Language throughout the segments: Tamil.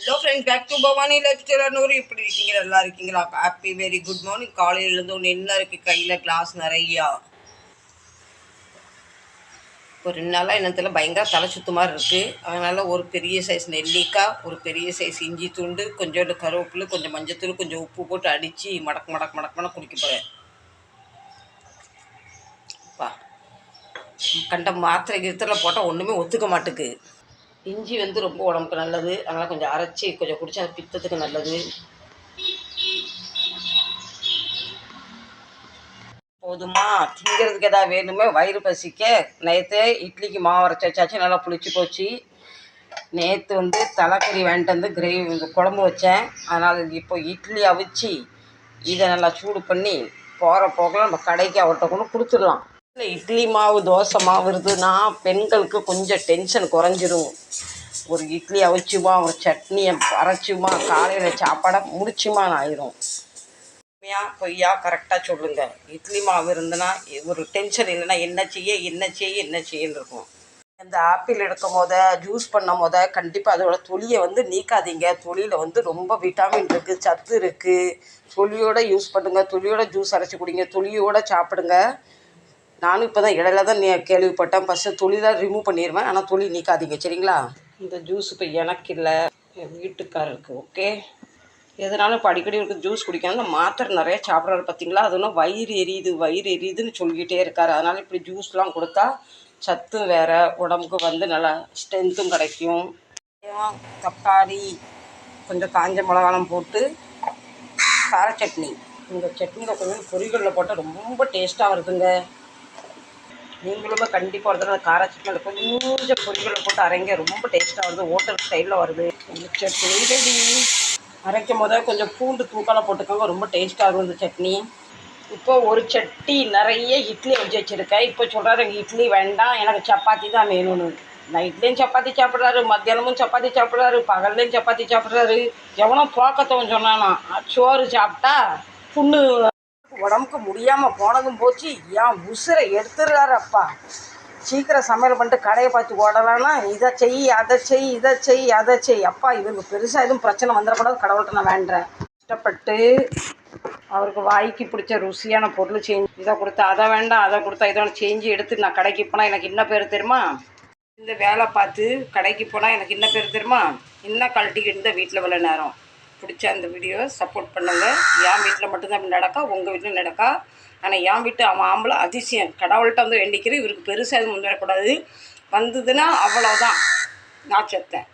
Hello friends, back to Bhavani lifestyle. நூறு எப்படி இருக்கீங்க? நல்லா இருக்கீங்களா? Happy very good morning. காலையிலேருந்து ஒன்று என்ன இருக்குது கையில் கிளாஸ் நிறையா. ஒரு 2 நாளாக என்னத்தில் பயங்கர தலை சுத்து மாதிரி இருக்குது. அதனால் ஒரு பெரிய சைஸ் நெல்லிக்காய், ஒரு பெரிய சைஸ் இஞ்சி துண்டு, கொஞ்சோண்டு கருவேப்பிலை, கொஞ்சம் மஞ்சத்தூள், கொஞ்சம் உப்பு போட்டு அடித்து மடக்கு மடக்கு மடக்கு குடிக்க போகிறேன். கண்ட மாத்திரை கிருத்தில் போட்டால் ஒன்றுமே ஒத்துக்க மாட்டுக்கு. இஞ்சி வந்து ரொம்ப உடம்புக்கு நல்லது. அதனால் கொஞ்சம் அரைச்சி கொஞ்சம் குடித்தா அது பித்தத்துக்கு நல்லது. போதுமா? திங்கிறதுக்கு எதாவது வேணுமே, வயிறு பசிக்க. நேற்று இட்லிக்கு மாவு அரைச்சி வச்சாச்சு, நல்லா புளிச்சு போச்சு. நேற்று வந்து தலைக்கறி வாங்கிட்டு வந்து கிரேவி குழம்பு வச்சேன். அதனால் இப்போ இட்லி அவிச்சு இதை நல்லா சூடு பண்ணி போகிற போக்கில் நம்ம கடைக்கு அவர்கிட்ட கொண்டு கொடுத்துடலாம். இல்லை, இட்லி மாவு தோசை மாவு இருந்ததுன்னா பெண்களுக்கு கொஞ்சம் டென்ஷன் குறைஞ்சிரும். ஒரு இட்லி அவிச்சுமா, ஒரு சட்னியை அரைச்சுமா, காலையில் சாப்பாடை முடிச்சுமான்னு ஆயிரும். உண்மையா பொய்யா கரெக்டாக சொல்லுங்கள். இட்லி மாவு இருந்ததுன்னா ஒரு டென்ஷன் இல்லைன்னா என்ன செய்யன்னு இருக்கும். இந்த ஆப்பிள் எடுக்கும் போத ஜூஸ் பண்ணும் போத கண்டிப்பாக அதோட தொலியை வந்து நீக்காதீங்க. தொலியில் வந்து ரொம்ப விட்டாமின் இருக்குது, சத்து இருக்குது. தொலியோடு யூஸ் பண்ணுங்கள். தொலியோட ஜூஸ் அரைச்சி குடிங்க. தொலியோடு சாப்பிடுங்க. நானும் இப்போ தான் இடையில தான் கேள்விப்பட்டேன். ஃபஸ்ட்டு தொலிலாம் ரிமூவ் பண்ணிடுவேன், ஆனால் தொலி நீக்காதீங்க, சரிங்களா? இந்த ஜூஸ் இப்போ எனக்கு இல்லை, என் வீட்டுக்காரருக்கு. ஓகே, எதனாலும் இப்போ அடிக்கடி இருக்குது ஜூஸ் குடிக்கணும். இந்த மாத்திரை நிறைய சாப்பிட்றாரு பார்த்தீங்களா, அது ஒன்றும் வயிறு எரியுதுன்னு சொல்லிக்கிட்டே இருக்காரு. அதனால் இப்படி ஜூஸ்லாம் கொடுத்தா சத்தும் வேறு, உடம்புக்கு வந்து நல்லா ஸ்ட்ரென்த்தும் கிடைக்கும். தக்காளி கொஞ்சம் காஞ்ச மிளகாலாம் போட்டு கார சட்னி. இந்த சட்னியில் கொஞ்சம் பொரிகளில் போட்டால் ரொம்ப டேஸ்ட்டாக வருதுங்க. நீங்களுமே கண்டிப்பாக ஒரு தடவை கார சட்னியில் கொஞ்சம் பொரிகளை போட்டு அரைங்க, ரொம்ப டேஸ்ட்டாக வருது. ஹோட்டல் ஸ்டைலில் வருது. சட்னி ரெடி. அரைக்கும் போது கொஞ்சம் பூண்டு தூக்கலாக போட்டுக்கோங்க, ரொம்ப டேஸ்ட்டாக இருக்கும் இந்த சட்னி. இப்போ ஒரு சட்டி நிறைய இட்லி வச்சுருக்கேன். இப்போ சொல்கிறாரு எனக்கு இட்லி வேண்டாம், எனக்கு சப்பாத்தி தான் வேணும்னு. நைட்லேயும் சப்பாத்தி சாப்பிட்றாரு, மத்தியானமும் சப்பாத்தி சாப்பிட்றாரு, பகல்லையும் சப்பாத்தி சாப்பிட்றாரு. எவனோ போக்கத்தவன் சொன்னானா சோறு சாப்பிட்டா புண்ணு உடம்புக்கு முடியாமல் போனதும் போச்சு. ஏன் உசுரை எடுத்துடுறாரு அப்பா. சீக்கிரம் சமையல் பண்ணிட்டு கடையை பார்த்து ஓடலான்னா இதை செய் அதை செய். அப்பா இவங்க பெருசாக எதுவும் பிரச்சனை வந்துடக்கூடாது, கடவுள்கிட்ட நான் வேண்டுறேன். கஷ்டப்பட்டு அவருக்கு வாய்க்கு பிடிச்ச ருசியான பொருள் செஞ்சு இதை கொடுத்தா அதை வேண்டாம், அதை கொடுத்தா இதோட செஞ்சு எடுத்து நான் கடைக்கு போனால் எனக்கு என்ன பேர் தெரியுமா? இந்த வேலை பார்த்து கடைக்கு போனால் எனக்கு என்ன பேர் தெரியுமா? இன்னும் கழட்டிக்கிட்டு இந்த வீட்டில் உள்ள நேரம். பிடிச்ச அந்த வீடியோவை சப்போர்ட் பண்ணுங்கள். என் வீட்டில் மட்டும்தான் நடக்கா, உங்கள் வீட்டில் நடக்கா. ஆனால் என் வீட்டு அவன் ஆம்பளை அதிசயம். கடவுள்கிட்ட வந்து வேண்டிக்கிறேன், இவருக்கு பெருசாக எதுவும் வந்துடக்கூடாது. வந்ததுன்னா அவ்வளோதான், நான் செத்தேன்.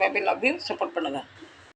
Baby love you. சப்போர்ட் பண்ணுங்கள்.